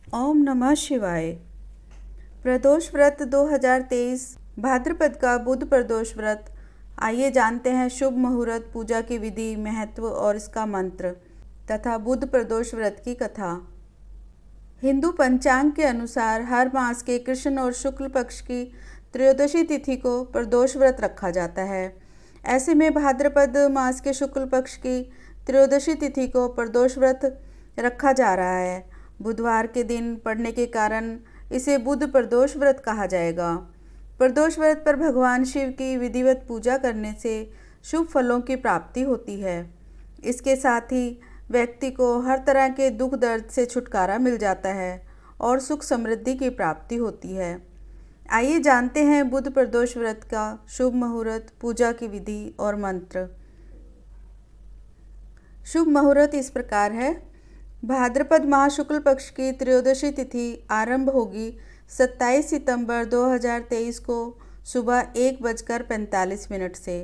ओम नमः शिवाय। प्रदोष व्रत 2023 भाद्रपद का बुध प्रदोष व्रत। आइए जानते हैं शुभ मुहूर्त, पूजा की विधि, महत्व और इसका मंत्र तथा बुध प्रदोष व्रत की कथा। हिंदू पंचांग के अनुसार हर मास के कृष्ण और शुक्ल पक्ष की त्रयोदशी तिथि को प्रदोष व्रत रखा जाता है। ऐसे में भाद्रपद मास के शुक्ल पक्ष की त्रयोदशी तिथि को प्रदोष व्रत रखा जा रहा है। बुधवार के दिन पड़ने के कारण इसे बुध प्रदोष व्रत कहा जाएगा। प्रदोष व्रत पर भगवान शिव की विधिवत पूजा करने से शुभ फलों की प्राप्ति होती है। इसके साथ ही व्यक्ति को हर तरह के दुख दर्द से छुटकारा मिल जाता है और सुख समृद्धि की प्राप्ति होती है। आइए जानते हैं बुध प्रदोष व्रत का शुभ मुहूर्त, पूजा की विधि और मंत्र। शुभ मुहूर्त इस प्रकार है। भाद्रपद माह शुक्ल पक्ष की त्रयोदशी तिथि आरंभ होगी 27 सितंबर 2023 को सुबह 1:45 से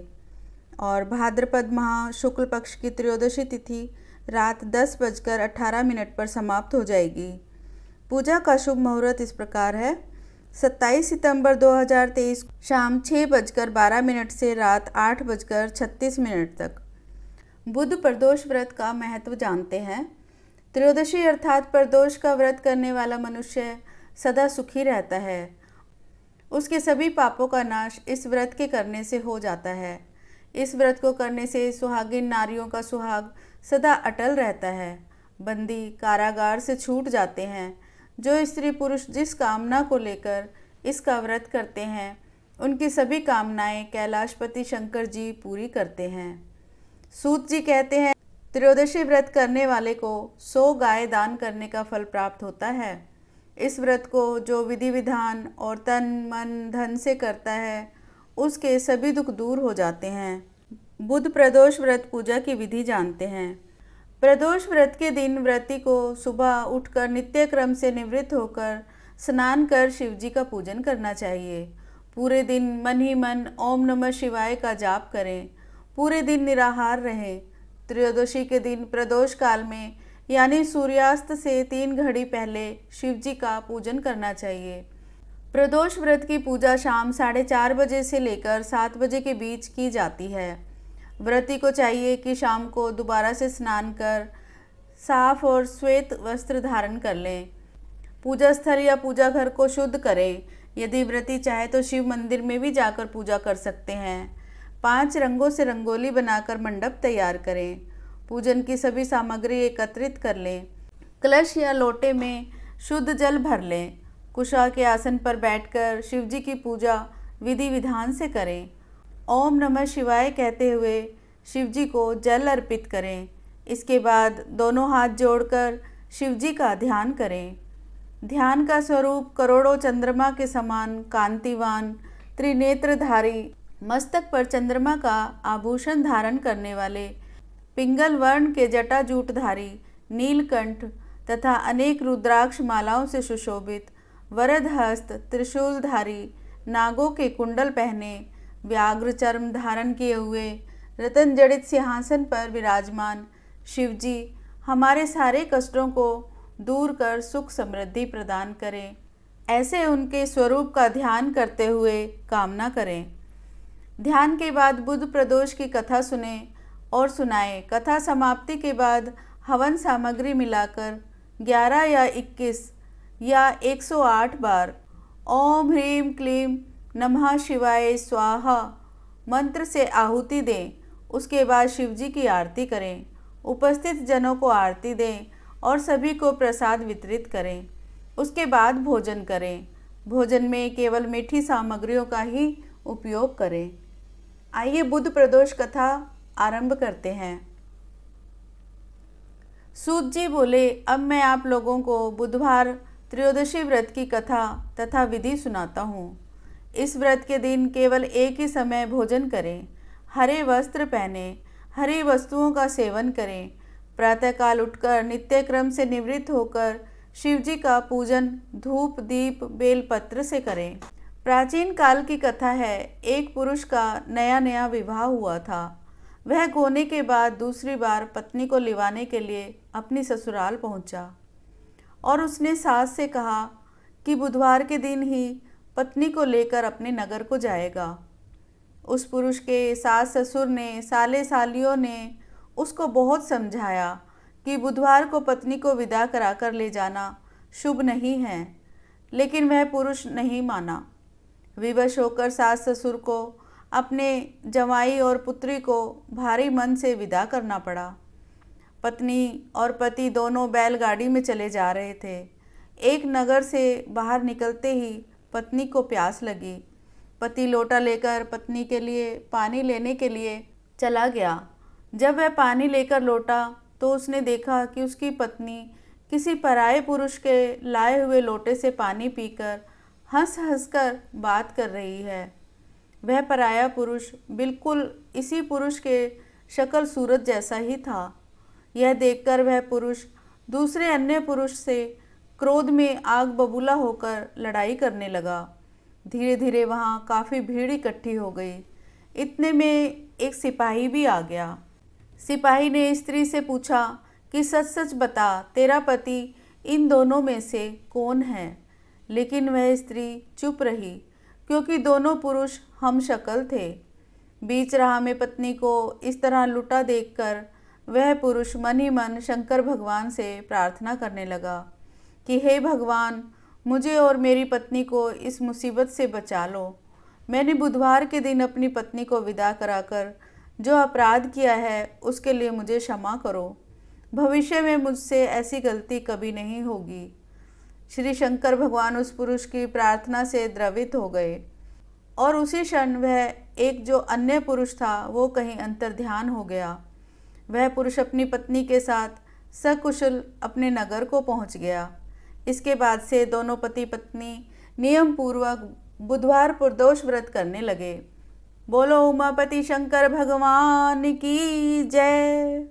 और भाद्रपद माह शुक्ल पक्ष की त्रयोदशी तिथि रात 10:18 पर समाप्त हो जाएगी। पूजा का शुभ मुहूर्त इस प्रकार है। 27 सितंबर 2023 शाम 6:12 से रात 8:36 तक। बुध प्रदोष व्रत का महत्व जानते हैं। त्रयोदशी अर्थात प्रदोष का व्रत करने वाला मनुष्य सदा सुखी रहता है। उसके सभी पापों का नाश इस व्रत के करने से हो जाता है। इस व्रत को करने से सुहागिन नारियों का सुहाग सदा अटल रहता है। बंदी कारागार से छूट जाते हैं। जो स्त्री पुरुष जिस कामना को लेकर इसका व्रत करते हैं, उनकी सभी कामनाएं कैलाशपति शंकर जी पूरी करते हैं। सूत जी कहते हैं, त्रयोदशी व्रत करने वाले को 100 गाय दान करने का फल प्राप्त होता है। इस व्रत को जो विधि विधान और तन मन धन से करता है, उसके सभी दुख दूर हो जाते हैं। बुध प्रदोष व्रत पूजा की विधि जानते हैं। प्रदोष व्रत के दिन व्रती को सुबह उठकर नित्य क्रम से निवृत्त होकर स्नान कर शिव जी का पूजन करना चाहिए। पूरे दिन मन ही मन ओम नमः शिवाय का जाप करें। पूरे दिन निराहार रहें। त्रयोदशी के दिन प्रदोष काल में यानी सूर्यास्त से 3 घड़ी पहले शिव जी का पूजन करना चाहिए। प्रदोष व्रत की पूजा शाम 4:30 बजे से लेकर 7 बजे के बीच की जाती है। व्रती को चाहिए कि शाम को दोबारा से स्नान कर साफ और श्वेत वस्त्र धारण कर लें। पूजा स्थल या पूजा घर को शुद्ध करें। यदि व्रती चाहे तो शिव मंदिर में भी जाकर पूजा कर सकते हैं। 5 रंगों से रंगोली बनाकर मंडप तैयार करें। पूजन की सभी सामग्री एकत्रित कर लें। कलश या लोटे में शुद्ध जल भर लें। कुशा के आसन पर बैठकर शिव जी की पूजा विधि विधान से करें। ओम नमः शिवाय कहते हुए शिव जी को जल अर्पित करें। इसके बाद दोनों हाथ जोड़कर शिव जी का ध्यान करें। ध्यान का स्वरूप करोड़ों चंद्रमा के समान कांतिवान, त्रिनेत्रधारी, मस्तक पर चंद्रमा का आभूषण धारण करने वाले, पिंगल वर्ण के जटाजूटधारी, नीलकंठ तथा अनेक रुद्राक्ष मालाओं से सुशोभित, वरद हस्त, त्रिशूलधारी, नागों के कुंडल पहने, व्याघ्र चर्म धारण किए हुए, रतन जड़ित सिंहासन पर विराजमान शिव जी हमारे सारे कष्टों को दूर कर सुख समृद्धि प्रदान करें। ऐसे उनके स्वरूप का ध्यान करते हुए कामना करें। ध्यान के बाद बुध प्रदोष की कथा सुने और सुनाएं। कथा समाप्ति के बाद हवन सामग्री मिलाकर 11 या 21 या 108 बार ओम ह्रीम क्लीम नमः शिवाय स्वाहा मंत्र से आहुति दें। उसके बाद शिव जी की आरती करें। उपस्थित जनों को आरती दें और सभी को प्रसाद वितरित करें। उसके बाद भोजन करें। भोजन में केवल मीठी सामग्रियों का ही उपयोग करें। आइए बुध प्रदोष कथा आरंभ करते हैं। सूत जी बोले, अब मैं आप लोगों को बुधवार त्रयोदशी व्रत की कथा तथा विधि सुनाता हूँ। इस व्रत के दिन केवल एक ही समय भोजन करें। हरे वस्त्र पहने, हरी वस्तुओं का सेवन करें। प्रातःकाल उठकर नित्य क्रम से निवृत्त होकर शिव जी का पूजन धूप दीप बेलपत्र से करें। प्राचीन काल की कथा है। एक पुरुष का नया नया विवाह हुआ था। वह गोने के बाद दूसरी बार पत्नी को लिवाने के लिए अपनी ससुराल पहुंचा। और उसने सास से कहा कि बुधवार के दिन ही पत्नी को लेकर अपने नगर को जाएगा। उस पुरुष के सास ससुर ने, साले सालियों ने उसको बहुत समझाया कि बुधवार को पत्नी को विदा कराकर ले जाना शुभ नहीं है, लेकिन वह पुरुष नहीं माना। विवश होकर सास ससुर को अपने जवाई और पुत्री को भारी मन से विदा करना पड़ा। पत्नी और पति दोनों बैलगाड़ी में चले जा रहे थे। एक नगर से बाहर निकलते ही पत्नी को प्यास लगी। पति लोटा लेकर पत्नी के लिए पानी लेने के लिए चला गया। जब वह पानी लेकर लौटा तो उसने देखा कि उसकी पत्नी किसी पराये पुरुष के लाए हुए लोटे से पानी पीकर हंस हंस कर बात कर रही है। वह पराया पुरुष बिल्कुल इसी पुरुष के शक्ल सूरत जैसा ही था। यह देखकर वह पुरुष दूसरे अन्य पुरुष से क्रोध में आग बबूला होकर लड़ाई करने लगा। धीरे धीरे वहाँ काफ़ी भीड़ इकट्ठी हो गई। इतने में एक सिपाही भी आ गया। सिपाही ने स्त्री से पूछा कि सच सच बता, तेरा पति इन दोनों में से कौन है? लेकिन वह स्त्री चुप रही, क्योंकि दोनों पुरुष हम शक्ल थे। बीच राह में पत्नी को इस तरह लुटा देखकर वह पुरुष मन ही मन शंकर भगवान से प्रार्थना करने लगा कि हे भगवान, मुझे और मेरी पत्नी को इस मुसीबत से बचा लो। मैंने बुधवार के दिन अपनी पत्नी को विदा कराकर जो अपराध किया है उसके लिए मुझे क्षमा करो। भविष्य में मुझसे ऐसी गलती कभी नहीं होगी। श्री शंकर भगवान उस पुरुष की प्रार्थना से द्रवित हो गए और उसी क्षण वह एक जो अन्य पुरुष था वो कहीं अंतर्ध्यान हो गया। वह पुरुष अपनी पत्नी के साथ सकुशल अपने नगर को पहुंच गया। इसके बाद से दोनों पति पत्नी नियम पूर्वक बुधवार प्रदोष व्रत करने लगे। बोलो उमापति शंकर भगवान की जय।